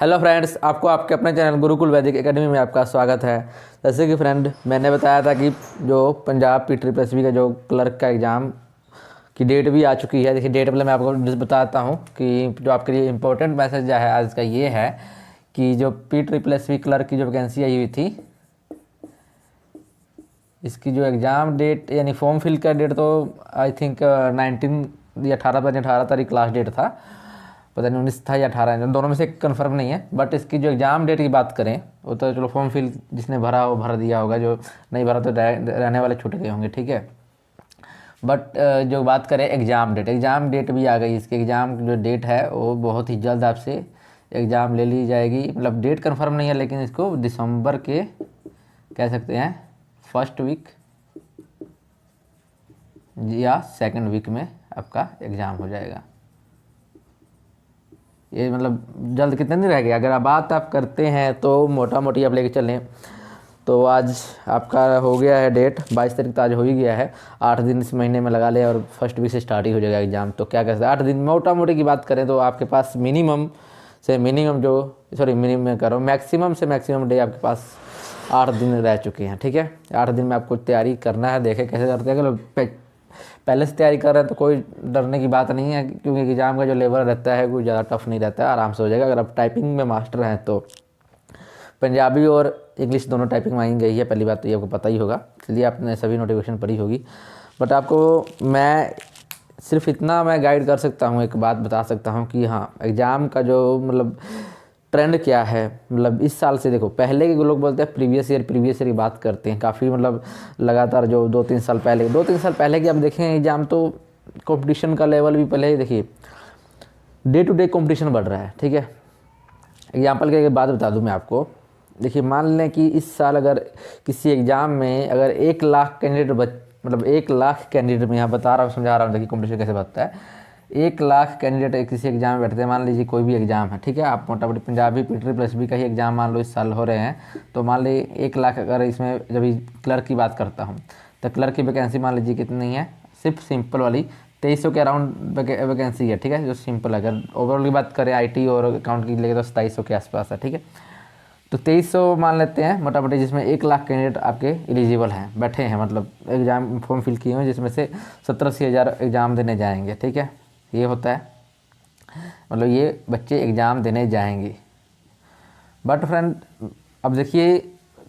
Hello friends, आपको आपके अपने चैनल गुरुकुल वैदिक एकेडमी में आपका स्वागत है। जैसे कि फ्रेंड मैंने बताया था कि जो पंजाब PSSB का जो क्लर्क का एग्ज़ाम की डेट भी आ चुकी है। देखिए डेट पहले मैं आपको बताता हूँ कि जो आपके लिए इम्पोर्टेंट मैसेज है आज का ये है कि जो PSSB क्लर्क की जो वैकेंसी आई हुई थी, इसकी जो एग्ज़ाम डेट यानी फॉर्म फिल का डेट तो आई थिंक 19 या 18 तारीख लास्ट डेट था, पता नहीं 19 था या 18, दोनों में से कंफर्म नहीं है। बट इसकी जो एग्ज़ाम डेट की बात करें वो तो चलो फॉर्म फिल जिसने भरा वो भर दिया होगा, जो नहीं भरा तो रहने वाले छूट गए होंगे, ठीक है। बट जो बात करें एग्ज़ाम डेट भी आ गई। इसके एग्ज़ाम जो डेट है वो बहुत ही जल्द आपसे एग्ज़ाम ले ली जाएगी। मतलब डेट कंफर्म नहीं है, लेकिन इसको दिसंबर के कह सकते हैं फर्स्ट वीक या सेकंड वीक में आपका एग्ज़ाम हो जाएगा। ये मतलब जल्द कितने दिन रह गए। अगर आप बात करते हैं तो मोटा मोटी आप लेके चलें तो आज आपका हो गया है डेट 22 तारीख, तो आज हो ही गया है। 8 दिन इस महीने में लगा ले और फर्स्ट वीक से स्टार्ट ही हो जाएगा एग्ज़ाम। तो क्या कहते हैं 8 दिन मोटा मोटी की बात करें तो आपके पास मिनिमम मैक्सिमम से मैक्सिमम डे आपके पास 8 दिन रह चुके हैं, ठीक है। 8 दिन में आपको तैयारी करना है। देखें कैसे करते हैं। अगर पहले से तैयारी कर रहे हैं तो कोई डरने की बात नहीं है, क्योंकि एग्ज़ाम का जो लेवल रहता है कोई ज़्यादा टफ नहीं रहता है, आराम से हो जाएगा। अगर आप टाइपिंग में मास्टर हैं तो पंजाबी और इंग्लिश दोनों टाइपिंग में आई गई है, पहली बात तो ये आपको पता ही होगा, इसलिए आपने सभी नोटिफिकेशन पढ़ी होगी। बट आपको मैं सिर्फ इतना मैं गाइड कर सकता हूँ, एक बात बता सकता हूँ कि हाँ एग्ज़ाम का जो मतलब ट्रेंड क्या है। मतलब इस साल से देखो, पहले के लोग बोलते हैं प्रीवियस ईयर की बात करते हैं काफ़ी, मतलब लगातार जो 2-3 साल पहले की आप देखें एग्ज़ाम, तो कंपटीशन का लेवल भी पहले ही देखिए डे टू डे कंपटीशन बढ़ रहा है, ठीक है। एग्जाम्पल के बात बता दूं मैं आपको। देखिए मान लें कि इस साल अगर किसी एग्ज़ाम में अगर 1 लाख कैंडिडेट मतलब 1 लाख कैंडिडेट में यहाँ बता रहा हूँ, समझा रहा हूँ, देखिए कंपटीशन कैसे बढ़ता है। 1 लाख कैंडिडेट किसी एग्ज़ाम में बैठते हैं, मान लीजिए कोई भी एग्ज़ाम है, ठीक है। आप मोटा मोटी पंजाबी PSSB का ही एग्ज़ाम मान लो इस साल हो रहे हैं, तो मान लीजिए 1 लाख अगर इसमें जब क्लर्क की बात करता हूँ तो क्लर्क की वैकेंसी मान लीजिए कितनी है, सिर्फ सिंपल वाली 2300 के अराउंड वैकेंसी है, ठीक है, जो सिंपल। अगर ओवरऑल की बात करें IT और अकाउंट की लेके तो 2700 के आसपास है, ठीक है। तो 2300 मान लेते हैं मोटा मोटी, जिसमें 1 लाख कैंडिडेट आपके एलिजिबल हैं, बैठे हैं, मतलब एग्ज़ाम फॉर्म फिल किए हुए, जिसमें से 70-80 हज़ार एग्ज़ाम देने जाएंगे, ठीक है। ये होता है, मतलब ये बच्चे एग्ज़ाम देने जाएंगे। बट फ्रेंड अब देखिए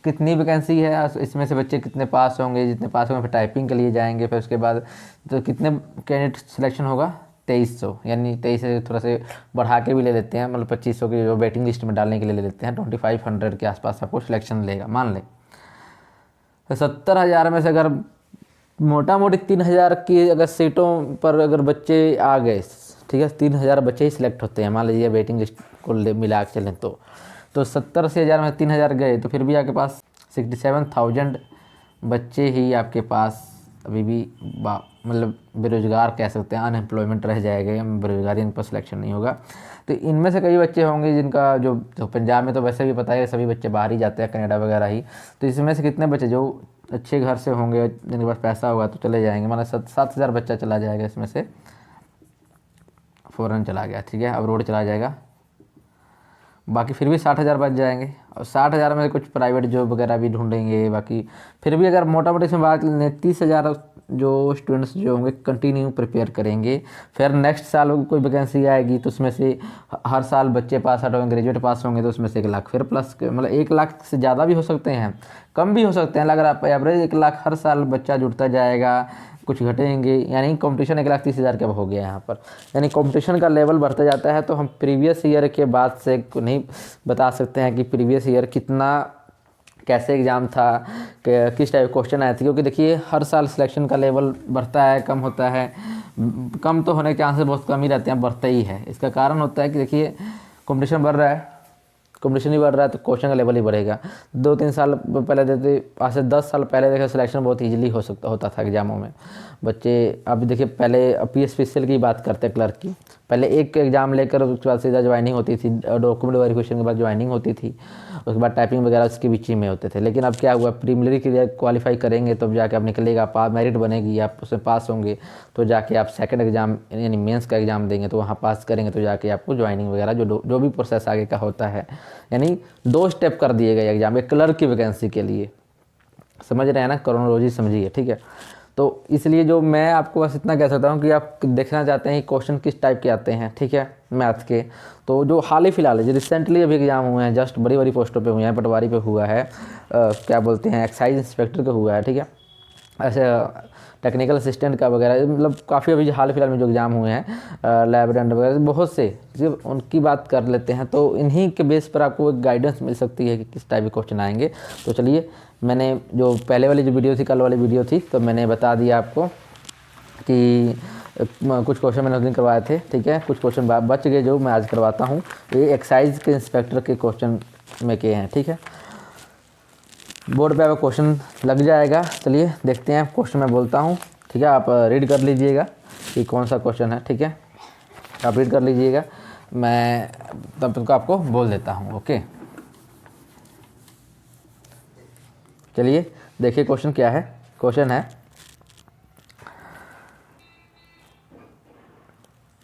कितनी वैकेंसी है, इसमें से बच्चे कितने पास होंगे, जितने पास होंगे फिर टाइपिंग के लिए जाएंगे, फिर उसके बाद तो कितने कैंडिडेट सिलेक्शन होगा 2300, यानी 23 से थोड़ा से बढ़ा के भी ले लेते हैं, मतलब 2500 की जो वेटिंग लिस्ट में डालने के लिए ले लेते हैं, 2500 के आसपास आपको सिलेक्शन लेगा मान लें। तो 70,000 में से अगर मोटा मोटी 3,000 की अगर सीटों पर अगर बच्चे आ गए, ठीक है, 3,000 बच्चे ही सिलेक्ट होते हैं मान लीजिए वेटिंग लिस्ट को मिला के चलें तो 70,000 में 3,000 गए तो फिर भी आपके पास 67,000 बच्चे ही आपके पास अभी भी मतलब बेरोज़गार कह सकते हैं, अनएम्प्लॉयमेंट रह जाएगा, बेरोज़गारी इन पर सिलेक्शन नहीं होगा। तो इनमें से कई बच्चे होंगे जिनका जो पंजाब में तो वैसे भी पता है सभी बच्चे बाहर ही जाते हैं, कनाडा वगैरह ही। तो इसमें से कितने बच्चे जो अच्छे घर से होंगे, जिनके पास पैसा होगा तो चले जाएंगे, मतलब 7,000 बच्चा चला जाएगा, इसमें से फ़ौरन चला गया, ठीक है, अब रोड चला जाएगा। बाकी फिर भी 60,000 बच जाएंगे, और 60,000 में कुछ प्राइवेट जॉब वगैरह भी ढूंढेंगे। बाकी फिर भी अगर मोटा मोटी इसमें बात लें 30,000 जो स्टूडेंट्स जो होंगे कंटिन्यू प्रिपेयर करेंगे। फिर नेक्स्ट साल कोई वैकेंसी आएगी तो उसमें से हर साल बच्चे पास आउट होंगे, ग्रेजुएट पास होंगे, तो उसमें से 1 लाख फिर प्लस, मतलब 1 लाख से ज़्यादा भी हो सकते हैं, कम भी हो सकते हैं। अगर आप एवरेज 1 लाख हर साल बच्चा जुड़ता जाएगा, कुछ घटेंगे, यानी कंपटीशन 1,30,000 का हो गया यहाँ पर, यानी कंपटीशन का लेवल बढ़ता जाता है। तो हम प्रीवियस ईयर के बाद से नहीं बता सकते हैं कि प्रीवियस ईयर कितना कैसे एग्ज़ाम था, किस टाइप क्वेश्चन आए थे, क्योंकि देखिए हर साल सिलेक्शन का लेवल बढ़ता है, कम होता है, कम तो होने के चांसेस बहुत कम ही रहते हैं, बढ़ता ही है। इसका कारण होता है कि देखिए कंपटीशन बढ़ रहा है, कंपटीशन ही बढ़ रहा है तो क्वेश्चन का लेवल ही बढ़ेगा। 2-3 साल पहले देते, आज से 10 साल पहले देखिए सिलेक्शन बहुत ईजिली होता था एग्जामों में बच्चे। अब देखिए पहले PSPCL की बात करते हैं, क्लर्क की, पहले एक एग्ज़ाम लेकर उसके बाद सीधा ज्वाइनिंग होती थी, डॉक्यूमेंट वेरिफिकेशन के बाद ज्वाइनिंग होती थी, उसके बाद टाइपिंग वगैरह उसके बीच ही में होते थे। लेकिन अब क्या हुआ, प्रीलिमिनरी के लिए क्वालिफाई करेंगे तब जाके आप निकलेगा, मेरिट बनेगी, आप उसमें पास होंगे तो जाके आप सेकंड एग्ज़ाम यानी मेंस का एग्ज़ाम देंगे, तो वहाँ पास करेंगे तो जाके आपको ज्वाइनिंग वगैरह जो भी प्रोसेस आगे का होता है, यानी 2 स्टेप कर दिए गए एग्ज़ाम, एक क्लर्क की वैकेंसी के लिए। समझ रहे हैं ना, क्रोनोलॉजी समझिए, ठीक है। तो इसलिए जो मैं आपको बस इतना कह सकता हूँ कि आप देखना चाहते हैं क्वेश्चन किस टाइप के आते हैं, ठीक है, मैथ के। तो जो हाल ही फिलहाल है, जो रिसेंटली अभी एग्ज़ाम हुए हैं, जस्ट बड़ी बड़ी पोस्टों पे हुए हैं, पटवारी पे हुआ है, क्या बोलते हैं, एक्साइज इंस्पेक्टर का हुआ है, ठीक है, ऐसे टेक्निकल असिस्टेंट का वगैरह, मतलब काफ़ी अभी हाल फिलहाल में जो एग्ज़ाम हुए हैं, लैब अटेंडेंट वगैरह, बहुत से सिर्फ उनकी बात कर लेते हैं। तो इन्हीं के बेस पर आपको एक गाइडेंस मिल सकती है कि किस टाइप के क्वेश्चन आएंगे। तो चलिए, मैंने जो पहले वाली जो वीडियो थी, कल वाली वीडियो थी, तो मैंने बता दिया आपको कि कुछ क्वेश्चन मैंने उस दिन करवाए थे, ठीक है, कुछ क्वेश्चन बच गए जो मैं आज करवाता हूँ। ये एक्साइज के इंस्पेक्टर के क्वेश्चन में किए हैं, ठीक है। बोर्ड पे आपका क्वेश्चन लग जाएगा। चलिए देखते हैं, क्वेश्चन मैं बोलता हूँ, ठीक है, आप रीड कर लीजिएगा कि कौन सा क्वेश्चन है, ठीक है, आप रीड कर लीजिएगा, मैं तब तक आपको बोल देता हूँ। ओके, चलिए देखिए क्वेश्चन क्या है। क्वेश्चन है,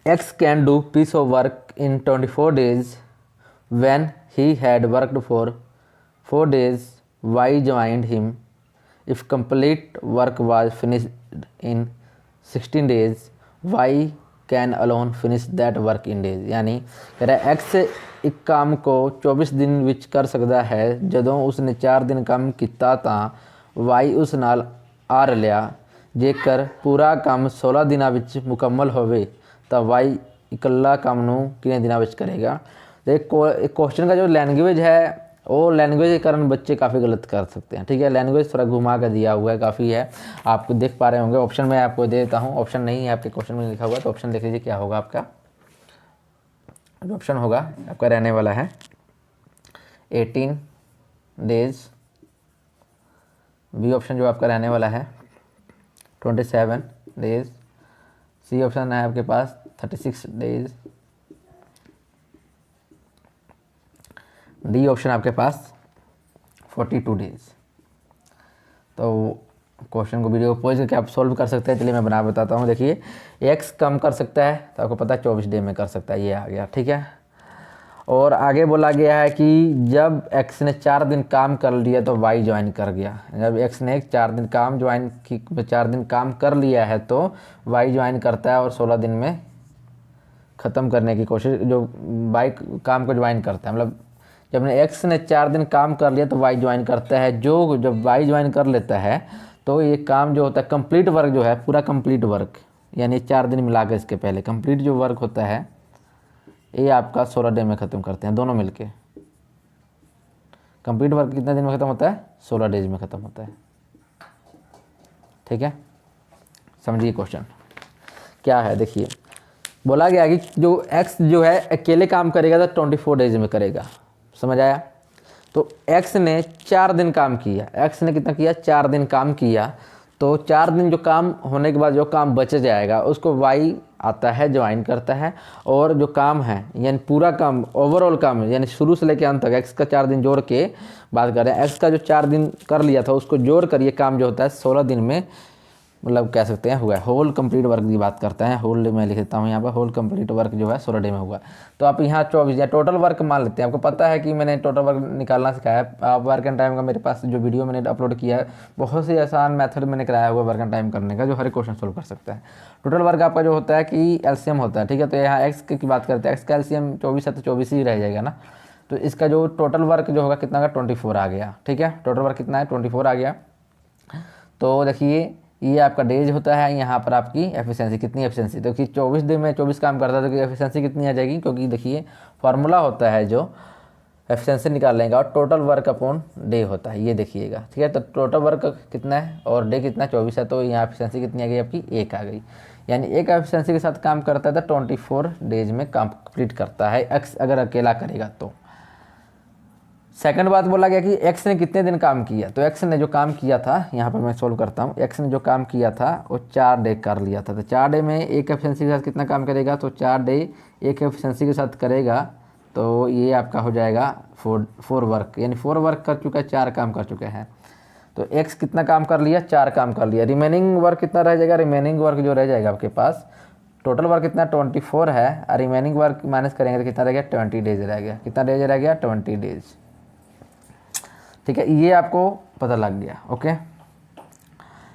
X can do piece of work in 24 days when he had worked for 4 days. Y joined him. If complete work was finished in 16 days, Y can alone finish that work in days। यानी कह रहा है X एक काम को 24 दिन ਵਿੱਚ ਕਰ ਸਕਦਾ ਹੈ ਜਦੋਂ ਉਸਨੇ 4 ਦਿਨ ਕੰਮ ਕੀਤਾ ਤਾਂ Y ਉਸ ਨਾਲ ਆਰ ਲਿਆ। ਜੇਕਰ ਪੂਰਾ ਕੰਮ 16 ਦਿਨਾਂ ਵਿੱਚ ਮੁਕੰਮਲ ਹੋਵੇ तो वाई इकल्ला काम नू कितने दिनों में करेगा। क्वेश्चन का जो लैंग्वेज है वो लैंग्वेज के कारण बच्चे काफ़ी गलत कर सकते हैं, ठीक है, लैंग्वेज थोड़ा घुमा कर दिया हुआ है, काफ़ी है, आप देख पा रहे होंगे। ऑप्शन मैं आपको दे देता हूँ, ऑप्शन नहीं है आपके क्वेश्चन में लिखा हुआ, तो ऑप्शन देख लीजिए क्या होगा आपका। जो ऑप्शन होगा आपका रहने वाला है 18 डेज। बी ऑप्शन जो आपका रहने वाला है 27 डेज। सी ऑप्शन है आपके पास 36 डेज। डी ऑप्शन आपके पास 42 डेज। तो क्वेश्चन को वीडियो को पॉज करके आप सॉल्व कर सकते हैं। चलिए मैं बना बताता हूँ। देखिए, एक्स कम कर सकता है तो आपको पता है 24 डे में कर सकता है, ये आ गया, ठीक है। और आगे बोला गया है कि जब एक्स ने 4 दिन काम कर लिया तो वाई ज्वाइन कर गया। जब एक्स ने 4 दिन काम 4 दिन काम कर लिया है तो वाई ज्वाइन करता है और 16 दिन में ख़त्म करने की कोशिश, जो वाई काम को ज्वाइन करता है, मतलब जब एक्स ने 4 दिन काम कर लिया तो वाई ज्वाइन करता है। जो जब वाई ज्वाइन कर लेता है तो ये काम जो होता है कंप्लीट वर्क जो है, पूरा कंप्लीट वर्क, यानी 4 दिन मिला के इसके पहले कंप्लीट जो वर्क होता है ये आपका 16 डे में ख़त्म करते हैं दोनों मिलके। कंप्लीट वर्क कितने दिन में ख़त्म होता है? 16 डेज में ख़त्म होता है, ठीक है। समझिए क्वेश्चन क्या है। देखिए, बोला गया कि जो एक्स जो है अकेले काम करेगा तो 24 डेज में करेगा, समझ आया। तो एक्स ने 4 दिन काम किया, एक्स ने कितना किया? 4 दिन काम किया। तो 4 दिन जो काम होने के बाद जो काम बच जाएगा उसको वाई आता है, ज्वाइन करता है, और जो काम है यानी पूरा काम ओवरऑल काम यानी शुरू से लेकर अंत तक एक्स का 4 दिन जोड़ के बात कर रहे हैं। एक्स का जो 4 दिन कर लिया था उसको जोड़ कर ये काम जो होता है 16 दिन में, मतलब कह सकते हैं हुआ है। होल कंप्लीट वर्क की बात करते हैं, होल मैं लिख देता हूँ यहाँ पर, होल कंप्लीट वर्क जो है 16 डे में हुआ। तो आप यहाँ 24 या टोटल वर्क मान लेते हैं। आपको पता है कि मैंने टोटल वर्क निकालना सिखाया है। आप वर्क एंड टाइम का मेरे पास जो वीडियो मैंने अपलोड किया है, बहुत से आसान मेथड मैंने कराया हुआ वर्क एंड टाइम करने का, जो हर एक क्वेश्चन सोल्व कर सकता है। टोटल वर्क आपका जो होता है कि एलसीएम होता है, ठीक है। तो यहाँ एक्स की बात करते हैं, एक्स का एलसीएम 24 है तो 24 ही रह जाएगा ना। तो इसका जो टोटल वर्क जो होगा कितना का 24 आ गया, ठीक है। टोटल वर्क कितना है? 24 आ गया। तो देखिए ये आपका डेज होता है, यहाँ पर आपकी एफिशिएंसी कितनी एफिशिएंसी, तो कि 24 दिन में 24 काम करता है तो एफिशिएंसी कितनी आ जाएगी, क्योंकि देखिए फार्मूला होता है जो एफिशिएंसी निकाल लेंगे और टोटल वर्क अपॉन डे होता है, ये देखिएगा, ठीक है। तो टोटल वर्क कितना है और डे कितना 24 है, तो यहाँ एफिशिएंसी कितनी आ गई आपकी? 1 आ गई। यानी एक एफिशिएंसी के साथ काम करता है तो 24 डेज में कंप्लीट करता है एक्स, अगर अकेला करेगा तो। सेकंड बात बोला गया कि एक्स ने कितने दिन काम किया, तो एक्स ने जो काम किया था, यहाँ पर मैं सोल्व करता हूँ, एक्स ने जो काम किया था वो 4 डे कर लिया था। तो 4 डे में एक एफिशिएंसी के साथ कितना काम करेगा, तो 4 डे एक एफिशिएंसी के साथ करेगा, तो ये आपका हो जाएगा 4 वर्क, यानी 4 वर्क कर चुका है, 4 काम कर चुके हैं। तो एक्स कितना काम कर लिया, 4 काम कर लिया। रिमेनिंग वर्क कितना रह जाएगा, रिमेनिंग वर्क जो रह जाएगा आपके पास, टोटल वर्क कितना 24 है, और रिमेनिंग वर्क माइनस करेंगे तो कितना रह गया, 20 डेज रह गया। कितना डेज रह गया, 20 डेज। ठीक है, ये आपको पता लग गया। ओके,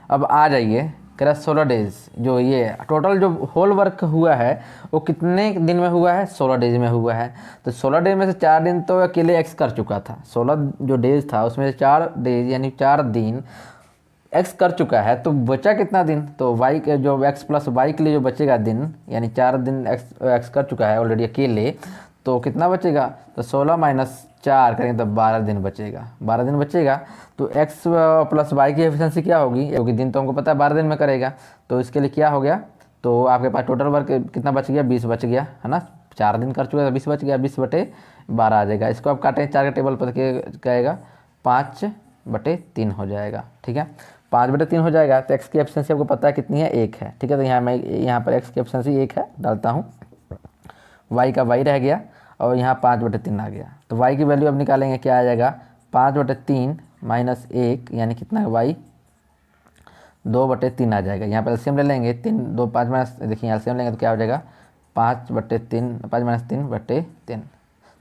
अब आ जाइए, कह रहा 16 डेज, जो ये टोटल जो होल वर्क हुआ है वो कितने दिन में हुआ है, 16 डेज में हुआ है। तो 16 डेज में से 4 दिन तो अकेले एक्स कर चुका था, 16 जो डेज था उसमें से 4 डेज यानी 4 दिन एक्स कर चुका है, तो बचा कितना दिन, तो वाई के जो एक्स प्लस वाई के लिए जो बचेगा दिन, यानी 4 दिन एक्स कर चुका है ऑलरेडी अकेले, तो कितना बचेगा, तो 16 माइनस 4 करेंगे तो 12 दिन बचेगा, 12 दिन बचेगा। तो एक्स प्लस वाई की एफिशिएंसी क्या होगी, क्योंकि दिन तो हमको पता है 12 दिन में करेगा, तो इसके लिए क्या हो गया, तो आपके पास टोटल वर्क कितना बच गया, 20 बच गया है ना, 4 दिन कर चुका है तो 20 बच गया, 20/12 आ जाएगा। इसको आप काटें 4 के टेबल पर, कहेगा 5/3 हो जाएगा। ठीक है, 5/3 हो जाएगा। तो एक्स की एफिशिएंसी आपको पता है कितनी है, 1 है। ठीक है, तो यहाँ मैं यहाँ पर एक्स की एफिशिएंसी 1 है डालता हूँ, वाई का वाई रह गया, और यहाँ 5/3 आ गया। तो वाई की वैल्यू अब निकालेंगे, क्या आ जाएगा, 5/3 माइनस 1 यानी कितना है, वाई 2/3 आ जाएगा। यहाँ पर एलसीएम ले लेंगे, 3 2 5 माइनस, देखिए एलसीएम लेंगे तो क्या हो जाएगा, 5/3 5 माइनस 3/3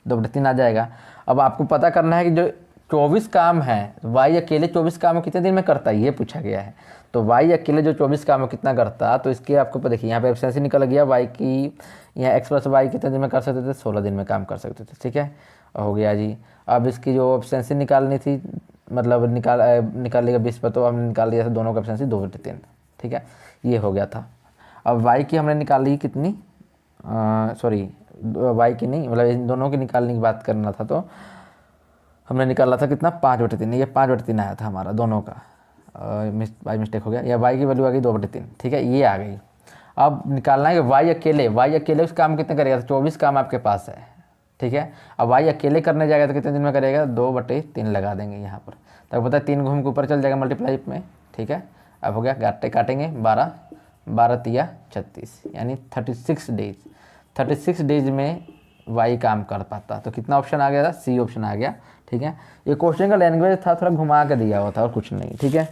2/3 आ जाएगा। अब आपको पता करना है कि जो 24 काम है, वाई अकेले 24 काम कितने दिन में करता है, ये पूछा गया है। तो वाई अकेले जो 24 काम कितना करता, तो इसके आपको देखिए यहाँ पे एफिशिएंसी निकल गया वाई की, यहाँ एक्स प्लस वाई कितने दिन में कर सकते थे, 16 दिन में काम कर सकते थे। ठीक है, हो गया जी। अब इसकी जो एफिशिएंसी निकालनी थी, मतलब निकाल लिया 20 पर, तो हमने निकाल लिया था दोनों का एफिशिएंसी 2/3। ठीक है, ये हो गया था। अब वाई की हमने निकाल ली कितनी, सॉरी वाई की नहीं, मतलब इन दोनों की निकालने की बात करना था, तो हमने निकाला था कितना, 5/3, ये 5/3 आया था हमारा दोनों का, बाई मिस्टेक हो गया, या वाई की वैल्यू आ गई 2/3। ठीक है, ये आ गई। अब निकालना है कि वाई अकेले उस काम कितने करेगा, तो 24 काम आपके पास है। ठीक है, अब वाई अकेले करने जाएगा तो कितने दिन में करेगा, 2/3 लगा देंगे यहाँ पर, तब पता है 3 घूम के ऊपर चल जाएगा मल्टीप्लाई में। ठीक है, अब हो गया, काटेंगे 12 12 तिया 36, यानी 36 डेज, 36 डेज में वाई काम कर पाता। तो कितना ऑप्शन आ गया था, सी ऑप्शन आ गया। ठीक है, ये क्वेश्चन का लैंग्वेज था, थोड़ा घुमा के दिया हुआ था और कुछ नहीं। ठीक है,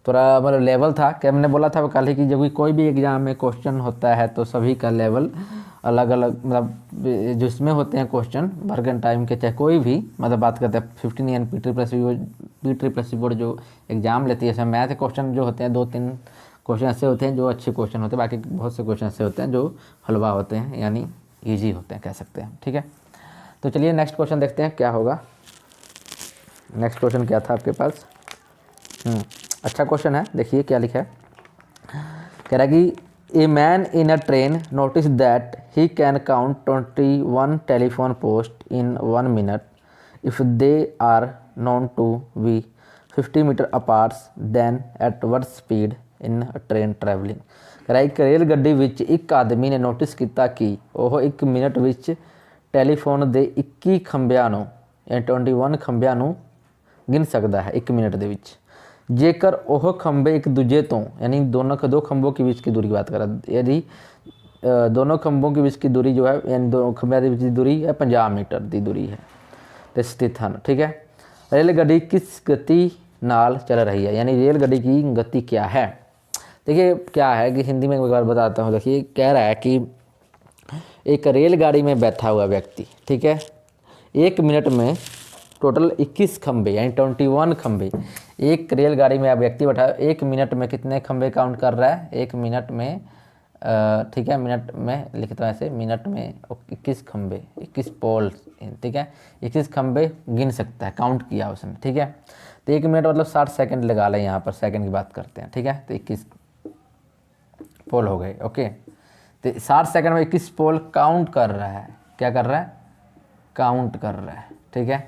थोड़ा मतलब लेवल था कि हमने बोला था कल ही कि जब कोई भी एग्ज़ाम में क्वेश्चन होता है तो सभी का लेवल अलग अलग, मतलब जिसमें होते हैं क्वेश्चन वर्गन टाइम के, चाहे कोई भी, मतलब बात करते हैं 15 ईयर पी बोर्ड जो एग्ज़ाम लेती है, इसमें मैथ क्वेश्चन जो होते हैं 2-3 क्वेश्चन ऐसे होते हैं जो अच्छे क्वेश्चन होते हैं, बाकी बहुत से क्वेश्चन ऐसे होते हैं जो हलवा होते हैं, यानी ईजी होते हैं कह सकते हैं। ठीक है, तो चलिए नेक्स्ट क्वेश्चन देखते हैं क्या होगा। नेक्स्ट क्वेश्चन क्या था आपके पास, अच्छा क्वेश्चन है, देखिए क्या लिखा है। कह रहा है कि a man in a train notice that he can count 21 telephone post in 1 minute if they are known to be 50 metre apart then at what speed in train travelling. कह रहा है एक रेल ਗੱਡੀ ਵਿੱਚ ਇੱਕ ਆਦਮੀ ਨੇ ਨੋਟਿਸ ਕੀਤਾ ਕਿ ਉਹ 1 ਮਿੰਟ ਵਿੱਚ ਟੈਲੀਫੋਨ ਦੇ 21 ਖੰਭਿਆਂ ਨੂੰ, ਯਾਨੀ 21 ਖੰਭਿਆਂ ਨੂੰ ਗਿਣ ਸਕਦਾ है 1 मिनट ਦੇ ਵਿੱਚ। जेकर ओह खंबे एक दूजे तो, यानी दो खंभों के बीच की दूरी की बात कर रहा है, यदि दोनों खंभों के बीच की दूरी जो है, यानी दो खंभे के बीच की दूरी है 50 मीटर की दूरी है तो स्थित हैं। ठीक है, रेलगाड़ी किस गति नाल चल रही है, यानी रेलगाड़ी की गति क्या है। देखिए क्या है कि हिंदी में एक बार बताता हूँ। देखिए कह रहा है कि एक रेलगाड़ी में बैठा हुआ व्यक्ति, ठीक है, 1 मिनट में टोटल 21 खंभे यानी 21 खंभे, एक रेलगाड़ी में आप व्यक्ति बैठा है, 1 मिनट में कितने खंभे काउंट कर रहा है, 1 मिनट में, ठीक है, मिनट में लिखता हूँ ऐसे, मिनट में 21 खंभे, 21 पोल, ठीक है, 21 खंभे गिन सकता है, काउंट किया उसने। ठीक है, तो 1 मिनट मतलब 60 सेकंड लगा लें, यहाँ पर सेकंड की बात करते हैं। ठीक है, तो 21 पोल हो गए। ओके, तो 60 सेकंड में 21 पोल काउंट कर रहा है, क्या कर रहा है, काउंट कर रहा है। ठीक है,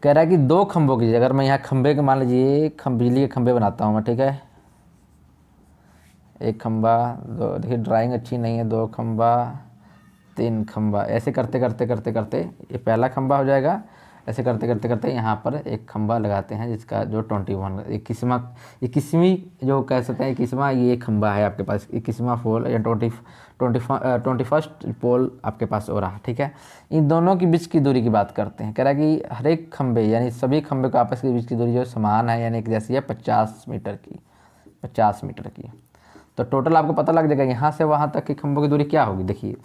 कह रहा है कि 2 खंभों की, अगर मैं यहाँ खंभे के मान लीजिए बिजली के खंभे बनाता हूँ मैं, ठीक है, 1 खंभा 2, देखिए ड्राइंग अच्छी नहीं है, 2 खंभा 3 खंभा, ऐसे करते करते करते करते ये पहला खंभा हो जाएगा, ऐसे करते करते करते यहाँ पर एक खंभा लगाते हैं जिसका जो 21 इक्कीसवीं जो कह सकते हैं 21वां ये खंभा है आपके पास, 21वां पोल या 21st पोल आपके पास हो रहा। ठीक है, इन दोनों के बीच की दूरी की बात करते हैं। कह रहा है कि हर एक खंभे यानी सभी खंभे को आपस के बीच की दूरी जो समान है यानी एक जैसी है 50 मीटर की, 50 मीटर की। तो टोटल आपको पता लग जाएगा यहाँ से वहाँ तक की खंभों की दूरी क्या होगी। देखिए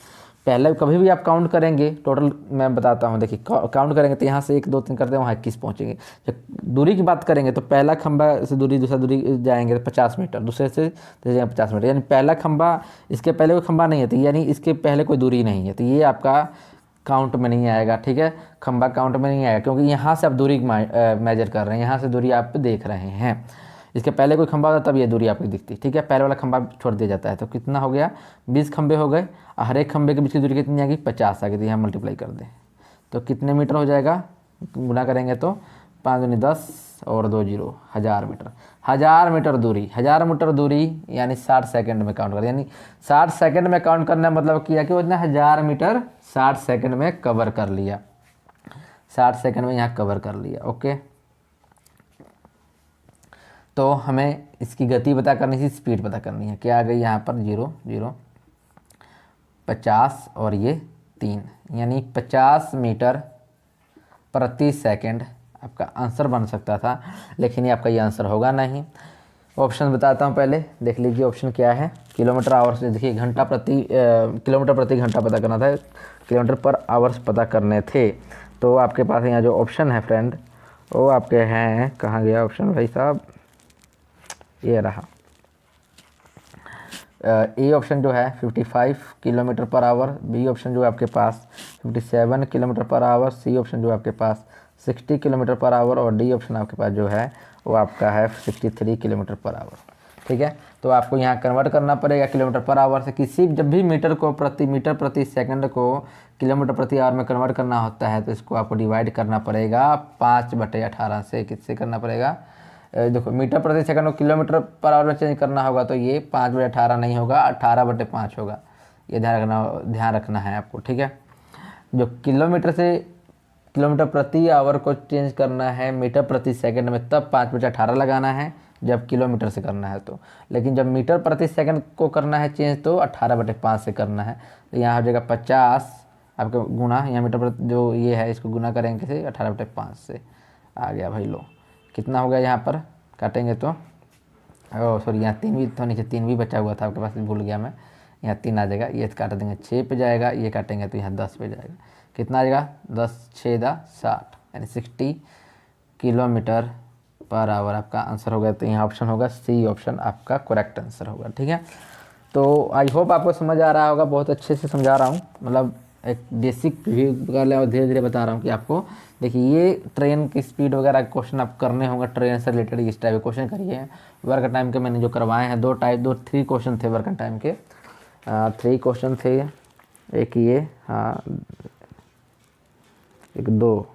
पहले कभी भी आप काउंट करेंगे टोटल, मैं बताता हूँ। देखिए काउंट करेंगे तो यहाँ से 1 2 3 करते हैं वहाँ 21 पहुँचेंगे। जब दूरी की बात करेंगे तो पहला खंभा से दूरी दूसरा दूरी जाएंगे 50 मीटर, दूसरे से जाएंगे 50 मीटर, यानी पहला खंभा इसके पहले कोई खंभा नहीं है तो यानी इसके पहले कोई दूरी नहीं है, तो ये आपका काउंट में नहीं आएगा। ठीक है, खंभा काउंट में नहीं आएगा क्योंकि यहाँ से आप दूरी मेजर कर रहे हैं, यहाँ से दूरी आप देख रहे हैं। इसके पहले कोई खंभा होता तब ये दूरी आपकी दिखती। ठीक है, पहले वाला खंभा छोड़ दिया जाता है। तो कितना हो गया, 20 खंभे हो गए। हर एक खंभे के बीच की दूरी कितनी आ गई, 50 आ गई। तो यहाँ मल्टीप्लाई कर दें तो कितने मीटर हो जाएगा, गुना करेंगे तो 5 दूनी 10 और 2 0, 1000 मीटर। 1000 मीटर दूरी, 1000 मीटर दूरी यानी 60 सेकंड में काउंट कर, यानी 60 सेकंड में काउंट करने का मतलब किया कि उसने 1000 मीटर 60 सेकंड में कवर कर लिया, 60 सेकंड में यहाँ कवर कर लिया। ओके, तो हमें इसकी गति पता करनी थी, स्पीड पता करनी है। क्या आ गई यहाँ पर 0 0 50 और ये 3 यानी 50 मीटर प्रति सेकंड आपका आंसर बन सकता था, लेकिन ये आपका ये आंसर होगा नहीं। ऑप्शन बताता हूँ, पहले देख लीजिए ऑप्शन क्या है। किलोमीटर आवर से देखिए किलोमीटर प्रति घंटा पता करना था, किलोमीटर पर आवर्स पता करने थे। तो आपके पास यहाँ जो ऑप्शन है फ्रेंड वो आपके हैं, कहाँ गया ऑप्शन भाई साहब, ये रहा। ए ऑप्शन जो है 55 kilometre per our, B option जो है आपके पास 57 kilometre per hour, C option जो है आपके पास 60 किलोमीटर पर आवर और डी ऑप्शन आपके पास जो है वो आपका है 63 किलोमीटर पर आवर। ठीक है, तो आपको यहाँ कन्वर्ट करना पड़ेगा किलोमीटर पर आवर से। किसी जब भी मीटर प्रति सेकंड को किलोमीटर प्रति आवर में कन्वर्ट करना होता है तो इसको आपको डिवाइड करना पड़ेगा 5/18 से। किससे करना पड़ेगा, देखो मीटर प्रति सेकंड को किलोमीटर पर आवर में चेंज करना होगा तो ये 5/18 नहीं होगा, 18/5 होगा। ये ध्यान रखना है आपको। ठीक है, जो किलोमीटर से किलोमीटर प्रति आवर को चेंज करना है मीटर प्रति सेकंड में तब 5/18 लगाना है जब किलोमीटर से करना है तो, लेकिन जब मीटर प्रति सेकंड को करना है चेंज तो 18/5 से करना है। तो यहाँ हो जाएगा 50 आपका गुना, यहाँ मीटर प्रति जो ये है इसको गुना करेंगे किसे 18/5 से। आ गया भाई, लो कितना हो गया, यहाँ पर काटेंगे तो सॉरी यहाँ 3 भी तो नीचे 3 भी बचा हुआ था आपके पास, भूल गया मैं, यहाँ 3 आ जाएगा। ये काट देंगे 6 पे जाएगा, ये काटेंगे तो यहाँ 10 पे जाएगा। कितना आ जाएगा 10 6 60 यानी 60 किलोमीटर पर आवर आपका आंसर होगा। तो यहाँ ऑप्शन होगा सी ऑप्शन आपका करेक्ट आंसर होगा। ठीक है, तो आई होप आपको समझ आ रहा होगा, बहुत अच्छे से समझा रहा हूँ, मतलब एक बेसिक व्यू कर लिया और धीरे धीरे बता रहा हूँ कि आपको देखिए ये ट्रेन की स्पीड वगैरह क्वेश्चन आप करने होंगे, ट्रेन से रिलेटेड इस टाइप के क्वेश्चन करिए। वर्क टाइम के मैंने जो करवाए हैं 3 क्वेश्चन थे वर्क टाइम के, 3 क्वेश्चन थे, एक ये, हाँ एक 2,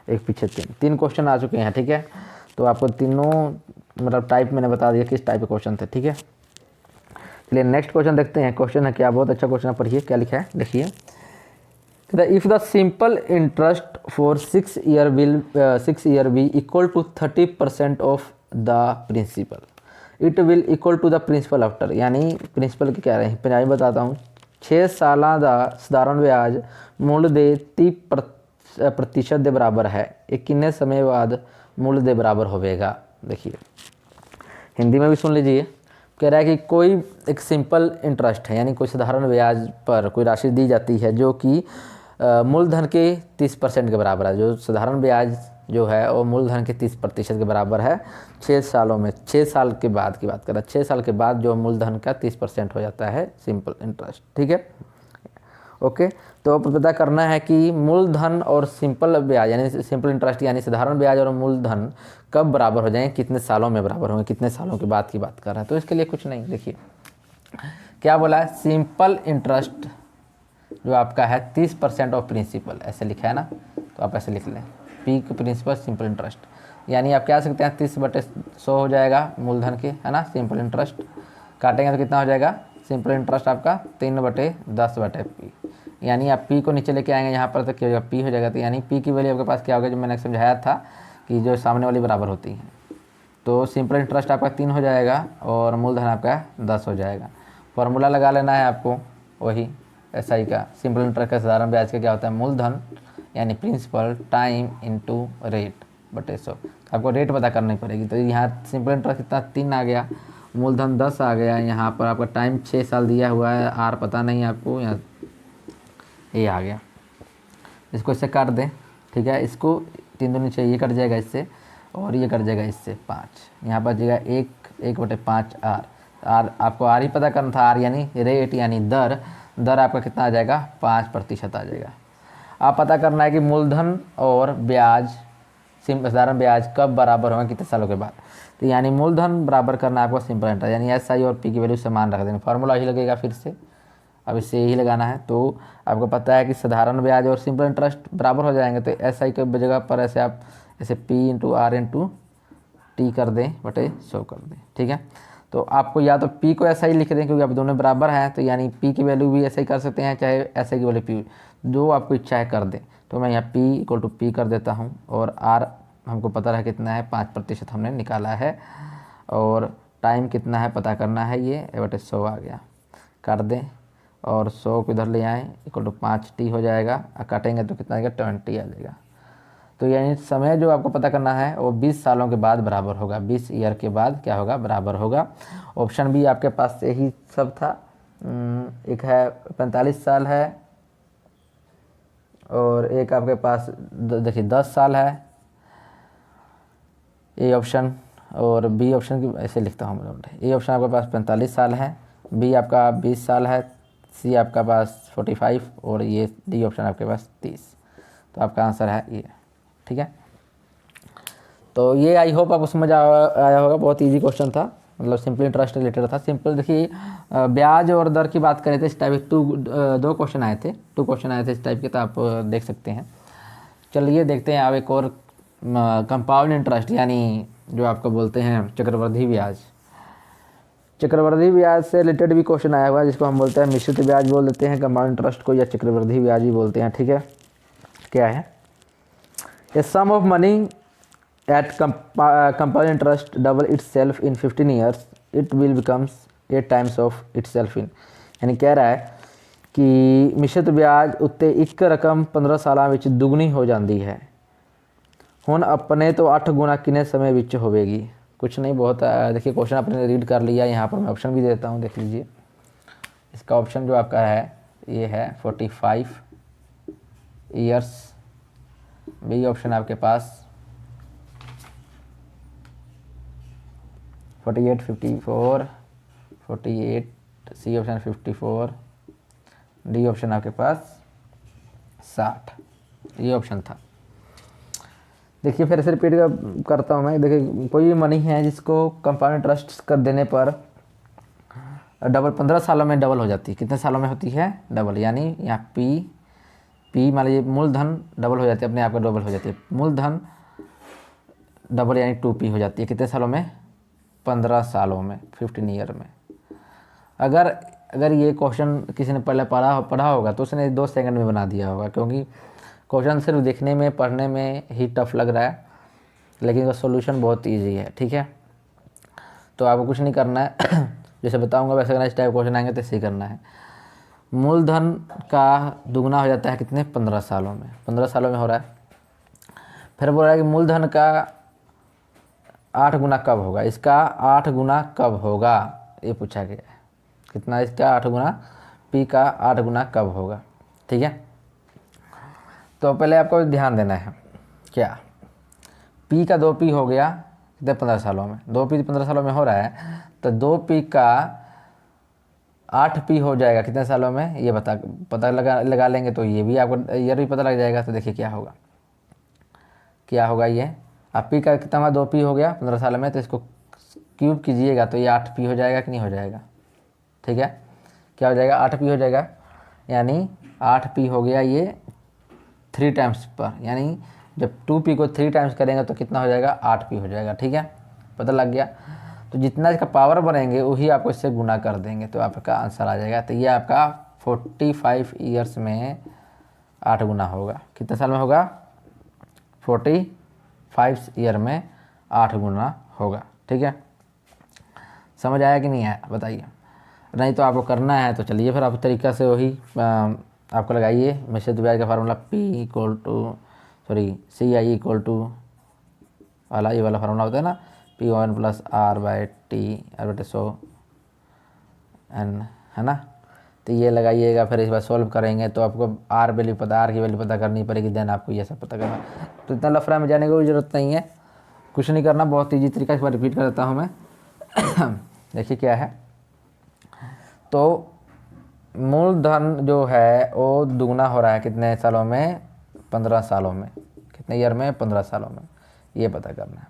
एक पीछे 3 क्वेश्चन आ चुके हैं। ठीक है, तो आपको तीनों मतलब टाइप मैंने बता दिया किस टाइप के क्वेश्चन थे। ठीक है, चलिए नेक्स्ट क्वेश्चन देखते हैं। क्वेश्चन है क्या, बहुत अच्छा क्वेश्चन, पढ़िए क्या लिखा है, देखिए। If the simple interest for 6 year be equal to 30% of the principal, it will equal to the principal after, यानी प्रिंसिपल की क्या रहे हैं पंजाबी बताता हूँ। 6 साल का साधारण ब्याज मुल दे 30% के बराबर है, ये कितने समय बाद मुल के बराबर होगा। देखिए हिंदी में भी सुन लीजिए, कह रहा है कि कोई एक सिंपल इंटरेस्ट है यानी कोई साधारण ब्याज पर कोई राशि दी जाती है जो कि मूलधन के 30% के बराबर है। जो साधारण ब्याज जो है वो मूलधन के 30% के बराबर है 6 सालों में। 6 साल के बाद की बात कर रहा है, 6 साल के बाद जो मूलधन का 30% हो जाता है सिंपल इंटरेस्ट। ठीक है, ओके, तो पता करना है कि मूलधन और सिंपल ब्याज यानी सिंपल इंटरेस्ट यानी साधारण ब्याज और मूलधन कब बराबर हो जाएंगे, कितने सालों में बराबर होंगे, कितने सालों के बाद की बात कर रहा है। तो इसके लिए कुछ नहीं, देखिए क्या बोला है, सिंपल इंटरेस्ट जो आपका है 30% ऑफ प्रिंसिपल, ऐसे लिखा है ना, तो आप ऐसे लिख लें, पी का प्रिंसिपल सिंपल इंटरेस्ट, यानी आप क्या सकते हैं 30/100 हो जाएगा मूलधन के, है ना, सिंपल इंटरेस्ट काटेंगे तो कितना हो जाएगा सिंपल इंटरेस्ट आपका 3/10/P, यानी आप पी को नीचे लेके आएंगे यहाँ पर तो क्या होगा, पी हो जाएगा। तो यानी पी की वैल्यू आपके पास क्या होगा, जो मैंने समझाया था कि जो सामने वाली बराबर होती है। तो सिंपल इंटरेस्ट आपका 3 हो जाएगा और मूलधन आपका 10 हो जाएगा। फॉर्मूला लगा लेना है आपको, वही SI का, सिंपल इंटरेस्ट का साधारण ब्याज का क्या होता है, मूलधन यानी प्रिंसिपल टाइम इनटू रेट बटे 100। आपको रेट पता करनी पड़ेगी। तो यहाँ सिंपल इंटरेस्ट कितना 3 आ गया, मूलधन 10 आ गया, यहाँ पर आपका टाइम 6 साल दिया हुआ है, आर पता नहीं आपको, यहाँ ये आ गया। इसको इससे काट दें, ठीक है। इसको 3 दूनी चाहिए, ये कट जाएगा इससे और ये कट जाएगा इससे 5, यहाँ पर जाएगा 1/5 आर। आर आपको आर ही पता करना था, आर यानी रेट यानी दर। दर आपका कितना आ जाएगा, 5% आ जाएगा। आप पता करना है कि मूलधन और ब्याज साधारण ब्याज कब बराबर होंगे, कितने सालों के बाद। तो यानी मूलधन बराबर करना है आपको सिंपल इंटरेस्ट, यानी SI और P की वैल्यू समान रख देंगे। फार्मूला ही लगेगा फिर से, अब इससे यही लगाना है। तो आपको पता है कि साधारण ब्याज और सिंपल इंटरेस्ट बराबर हो जाएंगे। तो SI के जगह पर ऐसे आप ऐसे P into R into T कर दें बटे 100 कर दें, ठीक है। तो आपको या तो P को SI लिख दें क्योंकि आप दोनों बराबर हैं, तो यानी P की वैल्यू भी SI कर सकते हैं, चाहे SI की वैल्यू P, जो आपको इच्छा है कर दें। तो मैं यहाँ P = P कर देता हूँ और R हमको पता है कितना है, 5% हमने निकाला है, और टाइम कितना है पता करना है, ये बटे 100 आ गया। कर दें और 100 को इधर ले आएँ, =5t हो जाएगा, काटेंगे तो कितना आएगा, 20 आ जाएगा। तो यानी समय जो आपको पता करना है वो 20 सालों के बाद बराबर होगा, 20 ईयर के बाद क्या होगा, बराबर होगा। ऑप्शन भी आपके पास यही सब था। एक है 45 साल है और एक आपके पास देखिए 10 साल है, ए ऑप्शन, और बी ऑप्शन की ऐसे लिखता हूँ मैं। ए ऑप्शन आपके पास 45 साल है, बी आपका 20 साल है, सी आपका पास 45 और ये डी ऑप्शन आपके पास 30। तो आपका आंसर है ये, ठीक है। तो ये आई होप आपको समझ आया होगा, बहुत इजी क्वेश्चन था, मतलब सिंपल इंटरेस्ट रिलेटेड था। सिंपल देखिए ब्याज और दर की बात करें तो इस टाइप के 2 क्वेश्चन आए थे, 2 क्वेश्चन आए थे इस टाइप के, तो आप देख सकते हैं। चलिए देखते हैं अब एक और कंपाउंड इंटरेस्ट, यानी जो आपको बोलते हैं चक्रवृद्धि ब्याज। चक्रवृद्धि ब्याज से रिलेटेड भी क्वेश्चन आया हुआ है, जिसको हम बोलते हैं मिश्रित ब्याज बोल देते हैं कंपाउंड इंटरेस्ट को, या चक्रवृद्धि ब्याज भी बोलते हैं, ठीक है। क्या है, a sum of money at compound interest double itself in 15 years, it will becomes 8 times of itself in। यानी कह रहा है कि मिश्रित ब्याज उत्ते एक रकम 15 साल विच दुगनी हो जाती है, हुण अपने तो 8 गुना किने समय विच होवेगी। कुछ नहीं, बहुत देखिए क्वेश्चन आपने रीड कर लिया, यहाँ पर मैं ऑप्शन भी देता हूँ, देख लीजिए। इसका ऑप्शन जो आपका है ये है 45 ईयर्स, बी ऑप्शन आपके पास 48 54 48, सी ऑप्शन 54, डी ऑप्शन आपके पास 60, ये ऑप्शन था। देखिए फिर से रिपीट करता हूँ मैं। देखिए कोई भी मनी है जिसको कंपाउंड इंटरेस्ट कर देने पर डबल 15 सालों में डबल हो जाती है। कितने सालों में होती है, डबल। यानी यहाँ पी मान लीजिए मूलधन डबल हो जाती है, अपने आप का डबल हो जाती है, मूलधन डबल यानी 2p हो जाती है। कितने सालों में, 15 सालों में, 15 ईयर में। अगर ये क्वेश्चन किसी ने पहले पढ़ा होगा तो उसने 2 सेकंड में बना दिया होगा, क्योंकि क्वेश्चन सिर्फ देखने में पढ़ने में ही टफ लग रहा है, लेकिन इसका सोल्यूशन बहुत इजी है, ठीक है। तो आपको कुछ नहीं करना है, जैसे बताऊंगा वैसे करना। इस टाइप क्वेश्चन आएंगे तो ऐसे करना है। मूलधन का दुगना हो जाता है कितने, 15 सालों में, 15 सालों में हो रहा है। फिर बोल रहा है कि मूलधन का 8 गुना कब होगा, इसका 8 गुना कब होगा, ये पूछा गया है। कितना, इसका 8 गुना, पी का 8 गुना कब होगा, ठीक है। तो पहले आपको ध्यान देना है, क्या पी का 2p हो गया कितने, 15 सालों में। 2p 15 सालों में हो रहा है, तो 2p का 8p हो जाएगा कितने सालों में, ये पता लगा लेंगे तो ये भी आपको ईयर भी पता लग जाएगा। तो देखिए क्या होगा ये, आप p का कितना हुआ, 2p हो गया 15 सालों में, तो इसको क्यूब कीजिएगा तो ये 8p हो जाएगा कि नहीं हो जाएगा, ठीक है। क्या हो जाएगा, 8p हो जाएगा। यानी 8p हो गया ये 3 टाइम्स पर, यानी जब 2p को 3 टाइम्स करेंगे तो कितना हो जाएगा, 8p हो जाएगा, ठीक है। पता लग गया। तो जितना इसका पावर बढ़ेंगे वही आपको इससे गुना कर देंगे तो आपका आंसर आ जाएगा। तो ये आपका 45 ईयर्स में 8 गुना होगा। कितने साल में होगा? 45 ईयर में 8 गुना होगा। ठीक है, समझ आया कि नहीं आया बताइए। नहीं तो आपको करना है तो चलिए फिर आप तरीका से वही आपको लगाइए मिश्रित ब्याज का फार्मूला CI वाला, ये वाला फार्मूला होता है ना, P1 + R/T/100 n, है ना। तो ये लगाइएगा, फिर इस बार सॉल्व करेंगे तो आपको R की वैल्यू पता करनी पड़ेगी, देन आपको ये सब पता करना। तो इतना लफड़ा में जाने की कोई ज़रूरत नहीं है, कुछ नहीं करना, बहुत ईजी तरीका। इस बार रिपीट कर देता हूँ मैं। देखिए क्या है, तो मूलधन जो है वो दुगना हो रहा है कितने सालों में? 15 सालों में। कितने ईयर में? 15 सालों में, ये पता करना है।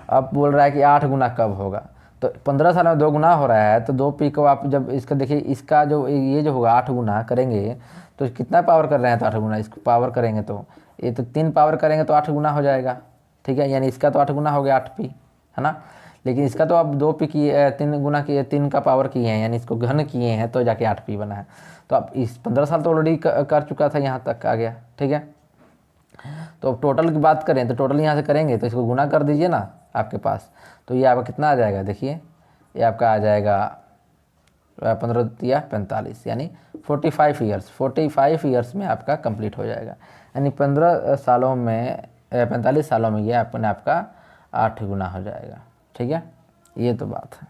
अब बोल रहा है कि 8 गुना कब होगा, तो 15 साल में 2 गुना हो रहा है, तो 2p को आप जब इसका देखिए, इसका जो ये जो होगा 8 गुना करेंगे तो कितना पावर कर रहे हैं? तो 8 गुना, इसको पावर करेंगे तो ये तो 3 पावर करेंगे तो 8 गुना हो जाएगा। ठीक है, यानी इसका तो 8 गुना हो गया 8p, है ना। लेकिन इसका तो अब 2p किए, 3 गुना किए, 3 का पावर किए हैं, यानी इसको घन किए हैं तो जाके 8p बना है। तो अब इस 15 साल तो ऑलरेडी कर चुका था, यहाँ तक आ गया। ठीक है, तो अब टोटल की बात करें तो टोटल यहाँ से करेंगे तो इसको गुना कर दीजिए ना आपके पास, तो ये आपका कितना आ जाएगा? देखिए ये आपका आ जाएगा 15 या 45, यानी 45 ईयर्स। 45 ईयर्स में आपका कंप्लीट हो जाएगा, यानी 15 सालों में 45 सालों में ये अपने आपका 8 गुना हो जाएगा। ठीक है, ये तो बात है।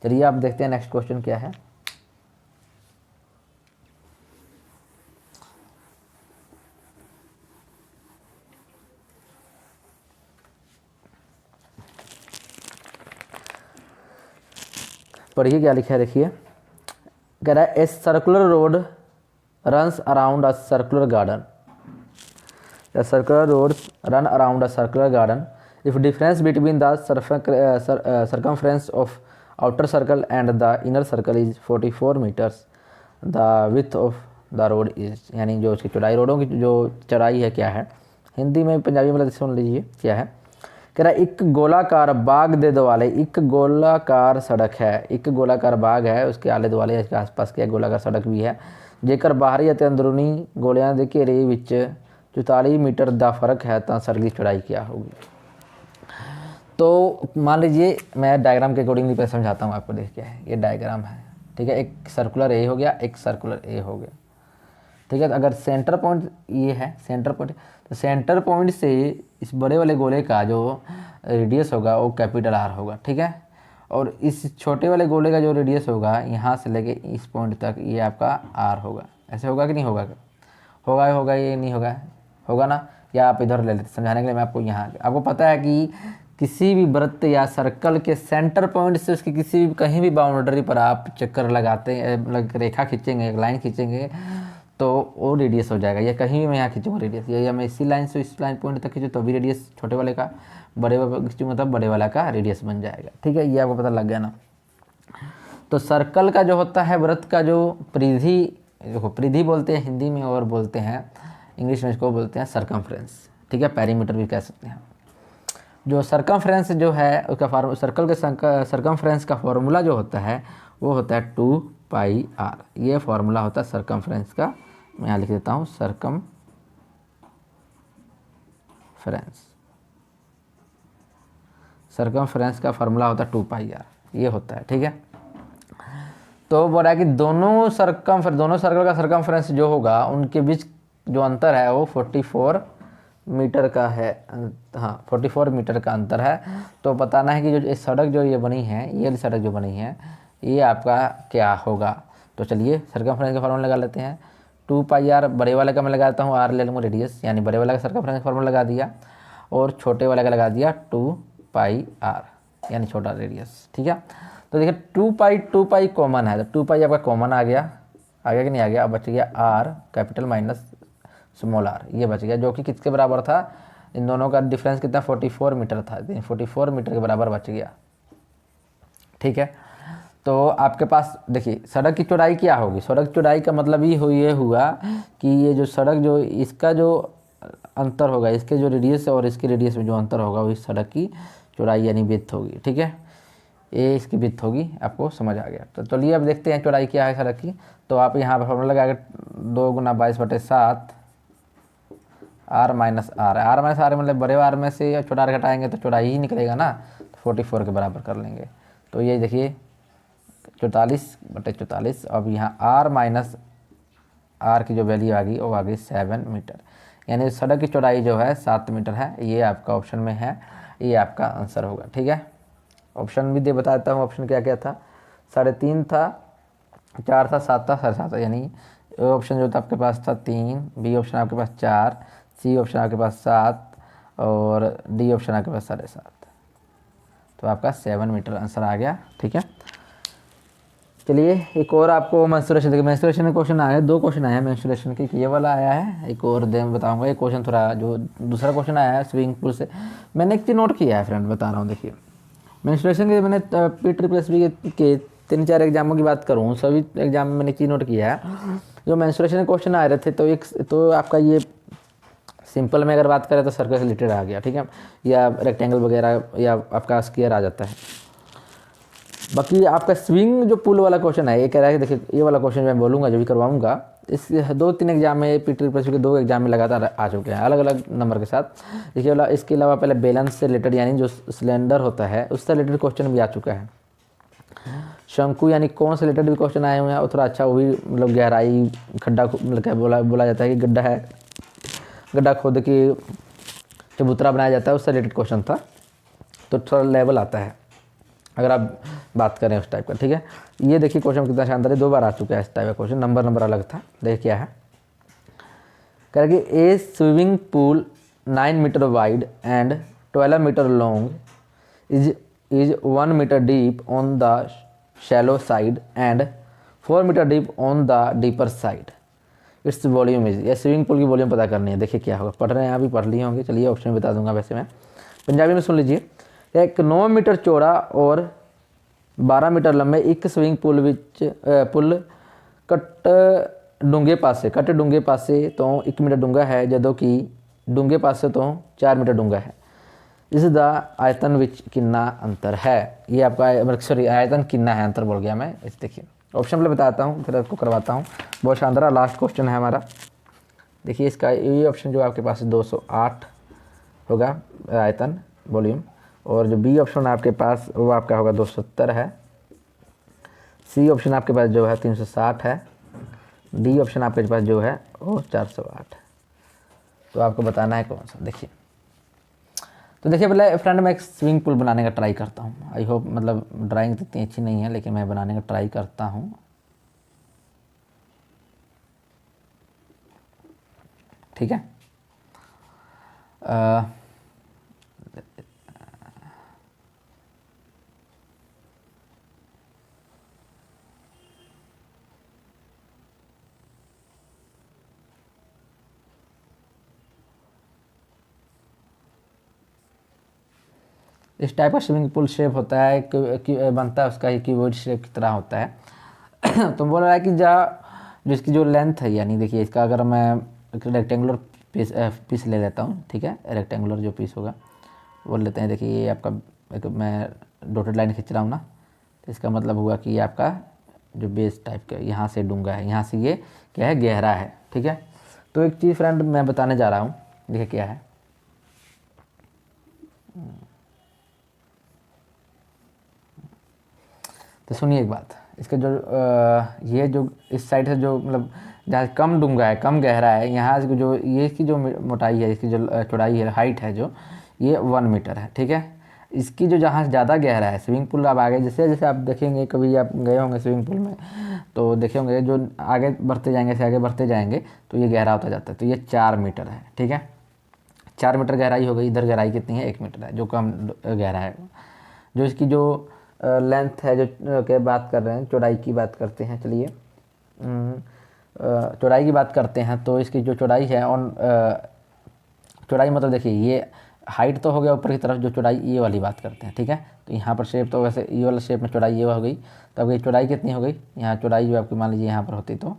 चलिए आप देखते हैं नेक्स्ट क्वेश्चन क्या है। पढ़िए क्या लिखा है, देखिए। कह रहा है a circular road runs around a circular garden. A circular road run around a circular garden. If difference between the circumference of outer circle and the inner circle is 44 meters, the width of the road is, यानी जो उसकी चौड़ाई, रोडों की जो चौड़ाई है क्या है, हिंदी में पंजाबी में सुन लीजिए क्या है। कह रहा है एक गोलाकार बाग दे दुआले, एक गोलाकार सड़क है, एक गोलाकार बाग है, उसके आले दुआले इसके आसपास क्या गोलाकार सड़क भी है, जेकर बाहरी ਅਤੇ अंदरूनी गोलियां ਦੇ घेरे ਵਿੱਚ 44 मीटर का फर्क है तो सड़क की चौड़ाई क्या होगी। तो मान लीजिए मैं डायग्राम के अकॉर्डिंगली पहले समझाता हूँ आपको। देखिए क्या है, ये डायग्राम है। ठीक है, एक सर्कुलर ए हो गया, एक सर्कुलर ए हो गया। ठीक है, तो अगर सेंटर पॉइंट ये है, सेंटर पॉइंट, तो सेंटर पॉइंट से इस बड़े वाले गोले का जो रेडियस होगा वो कैपिटल R होगा। ठीक है, और इस छोटे वाले गोले का जो रेडियस होगा यहाँ से लेके इस पॉइंट तक ये आपका R होगा। ऐसे होगा कि नहीं होगा? होगा ये नहीं होगा? होगा ना। या आप इधर ले लेते, समझाने के लिए मैं आपको यहाँ, आपको पता है कि किसी भी वृत्त या सर्कल के सेंटर पॉइंट से उसकी किसी भी कहीं भी बाउंड्री पर आप चक्कर लगाते हैं, रेखा खींचेंगे, एक लाइन खींचेंगे तो वो रेडियस हो जाएगा। या कहीं भी मैं यहाँ खींचूँगा रेडियस, या मैं इसी लाइन से इस लाइन पॉइंट तक खींचूँ तो भी रेडियस छोटे वाले का बड़े वाले खींचूँगा तब बड़े वाला का रेडियस बन जाएगा। ठीक है, ये आपको पता लग गया ना। तो सर्कल का जो होता है, वृत्त का जो परिधि, देखो परिधि बोलते हैं हिंदी में और बोलते हैं इंग्लिश में इसको बोलते हैं सरकमफ्रेंस। ठीक है, पेरीमीटर भी कह सकते हैं। जो सरकमफ्रेंस जो है उसका सर्कल के सरकमफ्रेंस का फॉर्मूला जो होता है वो होता है 2πr। ये फॉर्मूला होता है सरकमफ्रेंस का, मैं यहाँ लिख देता हूँ सरकमफ्रेंस का फॉर्मूला होता है 2πr, ये होता है। ठीक है, तो बोला कि दोनों सर्कल का सरकमफ्रेंस जो होगा उनके बीच जो अंतर है वो 44 मीटर का है। हाँ, 44 मीटर का अंतर है। तो बताना है कि जो सड़क जो ये बनी है, ये सड़क जो बनी है ये आपका क्या होगा। तो चलिए सरकमफ्रेंस का फॉर्मूला लगा लेते हैं। 2πr, बड़े वाले का मैं लगाता हूँ, R ले लूँगा रेडियस, यानी बड़े वाले का सरकमफ्रेंस का फॉर्मूला लगा दिया, और छोटे वाले का लगा दिया 2πr, यानी छोटा रेडियस। ठीक है, तो देखिए 2π कॉमन है, तो 2π आपका कॉमन आ गया कि नहीं आ गया। अब बच गया R capital minus small r, ये बच गया, जो कि किसके बराबर था, इन दोनों का डिफरेंस कितना 44 मीटर था, 44 मीटर के बराबर बच गया। ठीक है, तो आपके पास देखिए सड़क की चौड़ाई क्या होगी। सड़क चौड़ाई का मतलब ये हुआ कि ये जो सड़क जो इसका जो अंतर होगा, इसके जो रेडियस और इसके रेडियस में जो अंतर होगा वो इस सड़क की चौड़ाई यानी विड्थ होगी। ठीक है, ये इसकी विड्थ होगी, आपको समझ आ गया। तो चलिए अब देखते हैं चौड़ाई क्या है सड़क की। तो आप यहाँ पर फॉर्मूला लगाएंगे 2 × 22/7 r minus R. R minus R मतलब बड़े आर में से छोटा आर घटाएंगे तो चौड़ाई ही निकलेगा ना, तो 44 के बराबर कर लेंगे। तो ये देखिए 44/44। अब यहाँ आर माइनस आर की जो वैल्यू आ गई वो आ गई 7 मीटर, यानी सड़क की चौड़ाई जो है 7 मीटर है। ये आपका ऑप्शन में है, ये आपका आंसर होगा। ठीक है, ऑप्शन भी दे बता देता हूँ। ऑप्शन क्या क्या था, 3.5 था, 4 था, 7 था, 7.5 था। यानी ऑप्शन जो था आपके पास था 3, बी ऑप्शन आपके पास 4, सी ऑप्शन आपके पास 7 और डी ऑप्शन आपके पास 7.5। तो आपका 7 मीटर आंसर आ गया। ठीक है, चलिए एक और आपको मेंस्ट्रुएशन देखिए, मेंस्ट्रुएशन के क्वेश्चन आए हैं, 2 क्वेश्चन आए हैं मेंस्ट्रुएशन के। ये वाला आया है, एक और दे बताऊंगा। ये क्वेश्चन थोड़ा जो दूसरा क्वेश्चन आया है स्विमिंग पूल से, मैंने एक चीज़ नोट किया है फ्रेंड, बता रहा हूँ। देखिए मेंस्ट्रुएशन के मैंने PSSB के 3-4 एग्जामों की बात करूँ, सभी एग्जाम में मैंने एक चीज़ नोट किया है। जो मेंस्ट्रुएशन के क्वेश्चन आ रहे थे तो एक तो आपका ये सिंपल में अगर बात करें तो सर्कल रिलेटेड आ गया, ठीक है, या रेक्टेंगल वगैरह या आपका स्क्वायर आ जाता है। बाकी आपका स्विंग जो पूल वाला क्वेश्चन है, ये कह रहा है कि देखिए ये वाला क्वेश्चन मैं बोलूँगा जो भी करवाऊँगा, इस 2-3 एग्जाम में PSSB के 2 एग्जाम में लगातार आ चुके हैं अलग अलग नंबर के साथ। देखिए वाला इसके अलावा पहले बैलेंस से रिलेटेड यानी जो सिलेंडर होता है उससे रिलेटेड क्वेश्चन भी आ चुका है। शंकु यानी कौन से रिलेटेड भी क्वेश्चन आए हुए हैं, और थोड़ा अच्छा वो भी मतलब गहराई खड्डा मतलब क्या बोला जाता है कि गड्ढा है, गड्ढा खोद के चबूतरा बनाया जाता है, उससे रिलेटेड क्वेश्चन था। तो थोड़ा लेवल आता है अगर आप बात करें उस टाइप का। ठीक है, ये देखिए क्वेश्चन कितना शानदार है, 2 बार आ चुका है इस टाइप का क्वेश्चन, नंबर अलग था। देखिए क्या है, कह रहा कि a swimming pool 9 metre wide and 12 metre long is 1 metre deep on the shallow side and 4 metre deep on the deeper side. Its volume is, या स्विमिंग पूल की वॉल्यूम पता करनी है। देखिए क्या होगा, पढ़ रहे हैं, अभी पढ़ लिए होंगे। चलिए ऑप्शन बता दूंगा, वैसे मैं पंजाबी में सुन लीजिए। एक 9 मीटर चौड़ा और 12 मीटर लंबे एक स्विमिंग पूल विच पुल कट डूंगे पासे तो 1 मीटर डूंगा है, जदों कि डूंगे पासे तो 4 मीटर डूंगा है। इस दा आयतन विच कितना अंतर है। ये आपका सॉरी आयतन कितना है, अंतर बोल गया मैं। इस देखिए ऑप्शन पहले बताता हूँ फिर आपको करवाता हूँ। बहुत शानदार लास्ट क्वेश्चन है हमारा। देखिए इसका ये ऑप्शन जो आपके पास 208 होगा आयतन वॉल्यूम, और जो बी ऑप्शन आपके पास वो आपका होगा 270 है, सी ऑप्शन आपके पास जो है 360 है, डी ऑप्शन आपके पास जो है वो 408। तो आपको बताना है कौन सा। देखिए तो देखिए पहले फ्रेंड मैं एक स्विमिंग पूल बनाने का ट्राई करता हूँ। आई होप मतलब ड्राइंग तो इतनी अच्छी नहीं है लेकिन मैं बनाने का ट्राई करता हूँ। ठीक है, इस टाइप का स्विमिंग पूल शेप होता है कि बनता है उसका ही कीबोर्ड शेप की तरह होता है। तो बोल रहा है कि जो इसकी जो लेंथ है, यानी देखिए इसका अगर मैं एक रेक्टेंगुलर पीस ले लेता हूँ, ठीक है, रेक्टेंगुलर जो पीस होगा वो लेते हैं। देखिए ये आपका एक मैं डॉटेड लाइन खींच रहा हूँ ना, तो इसका मतलब हुआ कि ये आपका जो बेस टाइप का यहाँ से डूंगा है, यहाँ से ये क्या है गहरा है। ठीक है, तो एक चीज़ फ्रेंड मैं बताने जा रहा हूँ, देखिए क्या है। तो सुनिए एक बात, इसका जो ये जो इस साइड से जो मतलब जहाँ कम डूंगा है, कम गहरा है, यहाँ से जो ये इसकी जो मोटाई है, इसकी जो चौड़ाई है, हाइट है जो, ये 1 मीटर है। ठीक है, इसकी जो जहाँ से ज़्यादा गहरा है स्विमिंग पूल, आप आगे जैसे जैसे आप देखेंगे, कभी आप गए होंगे स्विमिंग पूल में तो देखे होंगे जो आगे बढ़ते जाएंगे से आगे बढ़ते जाएंगे तो ये गहरा होता जाता है। तो ये 4 मीटर है। ठीक है, 4 मीटर गहराई हो गई। इधर गहराई कितनी है, 1 मीटर है, जो कम गहरा है। जो इसकी जो लेंथ है, जो के बात कर रहे हैं, चौड़ाई की बात करते हैं। चलिए चौड़ाई की बात करते हैं, तो इसकी जो चौड़ाई है ऑन चौड़ाई मतलब देखिए ये हाइट तो हो गया ऊपर की तरफ, जो चौड़ाई ये वाली बात करते हैं। ठीक है, तो यहाँ पर शेप तो वैसे ये वाला शेप में चौड़ाई ये हो गई, तो अब ये चौड़ाई कितनी हो गई, यहाँ चौड़ाई जो आपकी मान लीजिए यहाँ पर होती तो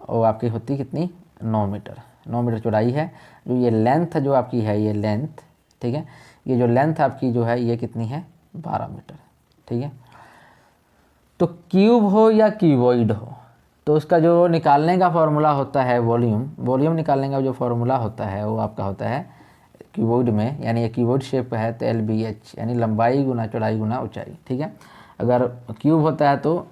वो आपकी होती कितनी, 9 मीटर। 9 मीटर चौड़ाई है। जो ये लेंथ जो आपकी है, ये लेंथ, ठीक है, ये जो लेंथ आपकी जो है ये कितनी है, 12 मीटर। ठीक है, तो क्यूब हो या क्यूबॉइड हो, तो उसका जो निकालने का फॉर्मूला होता है वॉल्यूम निकालने का जो फॉर्मूला होता है वो आपका होता है क्यूबॉइड में, यानी ये क्यूबॉइड शेप है तो LBH, यानी लंबाई गुना चौड़ाई गुना ऊंचाई। ठीक है, अगर क्यूब होता है तो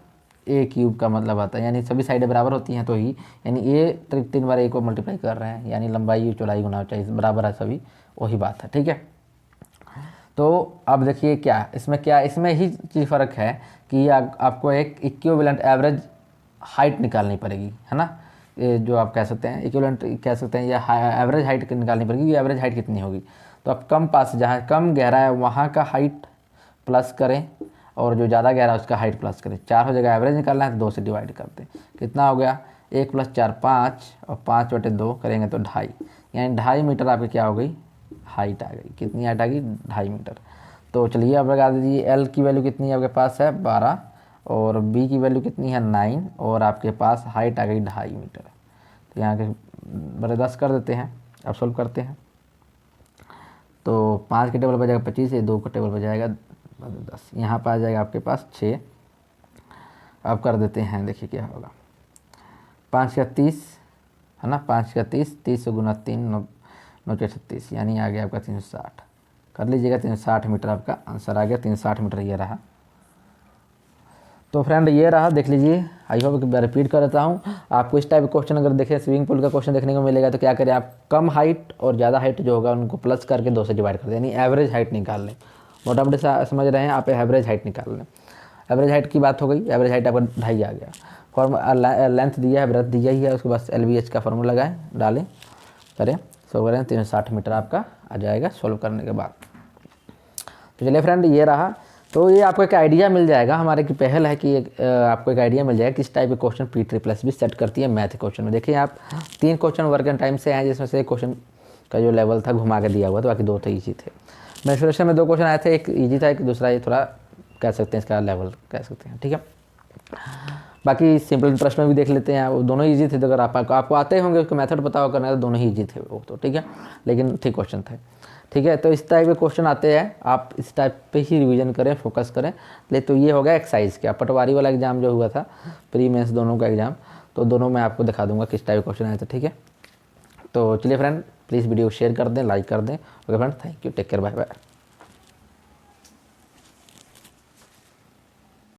ए क्यूब का मतलब आता है, यानी सभी साइडें बराबर होती हैं तो ही, यानी ए 3 बार ए को मल्टीप्लाई कर रहे हैं, यानी लंबाई चौड़ाई गुना ऊंचाई बराबर है सभी, वही बात है। ठीक है, तो अब देखिए इसमें ही चीज़ फ़र्क है कि आपको एक इक्विवेलेंट एवरेज हाइट निकालनी पड़ेगी, है ना। ये जो आप कह सकते हैं इक्विवेलेंट कह सकते हैं, या एवरेज हाइट निकालनी पड़ेगी। एवरेज हाइट कितनी होगी, तो आप कम पास जहाँ कम गहरा है वहाँ का हाइट प्लस करें, और जो ज़्यादा गहरा है उसका हाइट प्लस करें। 4 हो जाएगा, एवरेज निकालना है तो 2 से डिवाइड करते हैं, कितना हो गया 1 + 4 5, और 5/2 करेंगे तो 2.5, यानी 2.5 मीटर आपकी क्या हो गई हाइट आ गई। कितनी हाइट आ गई 2.5 मीटर। तो चलिए अब लगा दीजिए एल की वैल्यू कितनी है आपके पास है 12, और बी की वैल्यू कितनी है 9, और आपके पास हाइट आ गई 2.5 मीटर। तो यहाँ के बड़े 10 कर देते हैं, अब सोल्व करते हैं। तो 5 के टेबल पर जाएगा 25, ये 2 के टेबल पर जाएगा 10, यहाँ पर आ जाएगा आपके पास 6। अब कर देते हैं, देखिए क्या होगा 5 का 30 है ना, 5 का 30, 30 से गुना 3 9 के 36, यानी आ गया आपका 360। कर लीजिएगा 360 मीटर आपका आंसर आ गया, 360 मीटर ये रहा। तो फ्रेंड ये रहा, देख लीजिए। आई होप मैं रिपीट कर देता हूँ, आपको इस टाइप का क्वेश्चन अगर देखें स्विमिंग पूल का क्वेश्चन देखने को मिलेगा तो क्या करें आप, कम हाइट और ज़्यादा हाइट जो होगा उनको प्लस करके 2 से डिवाइड कर दें, यानी एवरेज हाइट निकाल लें। मोटा मोटी समझ रहे हैं आप, एवरेज हाइट निकाल लें। एवरेज हाइट की बात हो गई, एवरेज हाइट आपका 2.5 आ गया। लेंथ दिया है, ब्रेथ दिया ही है, उसके बाद LBH का फॉर्मूला लगाएं, डालें, करें, सोल्व करें, 360 मीटर आपका आ जाएगा सोल्व करने के बाद। तो चलिए फ्रेंड ये रहा। तो ये आपको एक आइडिया मिल जाएगा, हमारे की पहल है कि आपको एक आइडिया मिल जाएगा किस टाइप के क्वेश्चन PTRPL भी सेट करती है मैथ क्वेश्चन में। देखिए आप 3 क्वेश्चन वर्क एंड टाइम से हैं, जिसमें से एक क्वेश्चन का जो लेवल था घुमा के दिया हुआ था, बाकी 2 तो ईजी थे। मेंसुरेशन में 2 क्वेश्चन आए थे, एक ईजी था, एक दूसरा ये थोड़ा कह सकते हैं इसका लेवल कह सकते हैं। ठीक है, बाकी सिंपल इंटरेस्ट में भी देख लेते हैं, वो दोनों ईजी थे। तो अगर आपको आते होंगे उसका मेथड पता हो करना है तो दोनों ही ईजी थे वो तो। ठीक है, लेकिन ठीक क्वेश्चन थे। ठीक है, तो इस टाइप के क्वेश्चन आते हैं, आप इस टाइप पे ही रिवीजन करें, फोकस करें। ले तो ये हो गया एक्साइज का। पटवारी वाला एग्जाम जो हुआ था, प्री मेंस दोनों का एग्जाम, तो दोनों मैं आपको दिखा दूंगा किस टाइप के क्वेश्चन आए थे। ठीक है, तो चलिए फ्रेंड प्लीज़ वीडियो शेयर कर दें, लाइक कर दें। Okay friend, thank you, take care, bye bye.